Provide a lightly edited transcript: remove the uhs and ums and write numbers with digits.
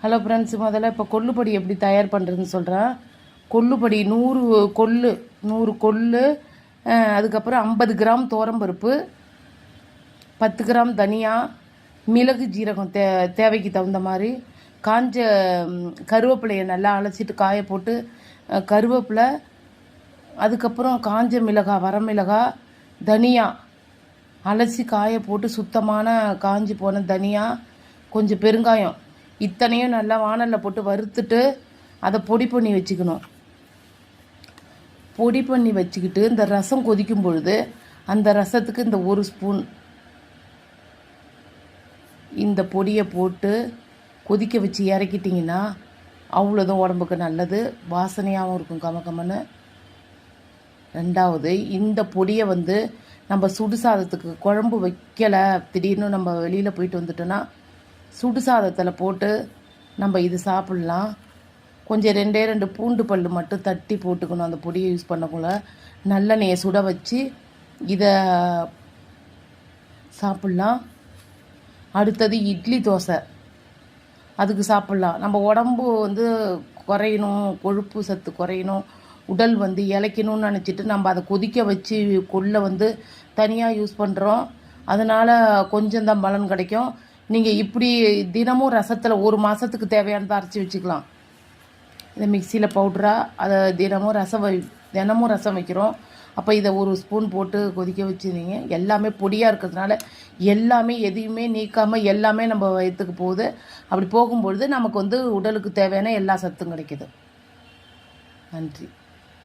Hello friends, முதல்ல இப்போ கொள்ளுப்பொடி எப்படி தயார் பண்ணுறதுன்னு சொல்கிறேன். கொள்ளுப்பொடி 100 கொள்ளு, அதுக்கப்புறம் 50 கிராம் துவரம்பருப்பு, 10 கிராம் தனியா, மிளகு ஜீரகம் தேவைக்கு தகுந்த மாதிரி, காஞ்ச கருவேப்பிலையை நல்லா அலசிட்டு காய போட்டு கருவேப்பிலை, அதுக்கப்புறம் காஞ்ச மிளகாய், வரமிளகாய், தனியா அலசி காய போட்டு சுத்தமான காஞ்சி போன தனியா, கொஞ்சம் பெருங்காயம், இத்தனையும் நல்லா வானலில் போட்டு வறுத்துட்டு அதை பொடி பண்ணி வச்சுக்கணும். பொடி பண்ணி வச்சுக்கிட்டு இந்த ரசம் கொதிக்கும் பொழுது அந்த ரசத்துக்கு இந்த 1 ஸ்பூன் இந்த பொடியை போட்டு கொதிக்க வச்சு இறக்கிட்டிங்கன்னா அவ்வளோதான், உடம்புக்கு நல்லது, வாசனையாகவும் இருக்கும் கமகமன்னு. ரெண்டாவது, இந்த பொடியை நம்ம சுடு சாதத்துக்கு குழம்பு வைக்கலை, திடீர்னு நம்ம வெளியில் போயிட்டு வந்துட்டோன்னா சுடு சாதத்தில் போட்டு நம்ம இது சாப்பிட்லாம். கொஞ்சம் 2 பூண்டு பல் மட்டும் தட்டி போட்டுக்கணும் அந்த பொடியை யூஸ் பண்ணக்குள்ள. நல்லெண்ணெயை சுட வச்சு இதை சாப்பிட்லாம். அடுத்தது இட்லி தோசை, அதுக்கு சாப்பிட்லாம். நம்ம உடம்பு குறையணும், கொழுப்பு சத்து குறையணும், உடல் இளைக்கணும்னு நினச்சிட்டு நம்ம அதை கொதிக்க வச்சு கொள்ளை தனியாக யூஸ் பண்ணுறோம். அதனால் கொஞ்சம் தான் பலன் கிடைக்கும். நீங்கள் இப்படி தினமும் ரசத்தில் 1 மாதத்துக்கு தேவையானதை அரைச்சி வச்சுக்கலாம். இதை மிக்சியில் பவுட்ராக அதை தினமும் ரசம் வைக்கிறோம். அப்போ இதை 1 ஸ்பூன் போட்டு கொதிக்க வச்சுருந்தீங்க. எல்லாமே பொடியாக இருக்கிறதுனால எல்லாமே எதையுமே நீக்காமல் எல்லாமே நம்ம வயிற்றுக்கு போகுது. அப்படி போகும்பொழுது நமக்கு உடலுக்கு தேவையான எல்லா சத்தும் கிடைக்கிது. நன்றி.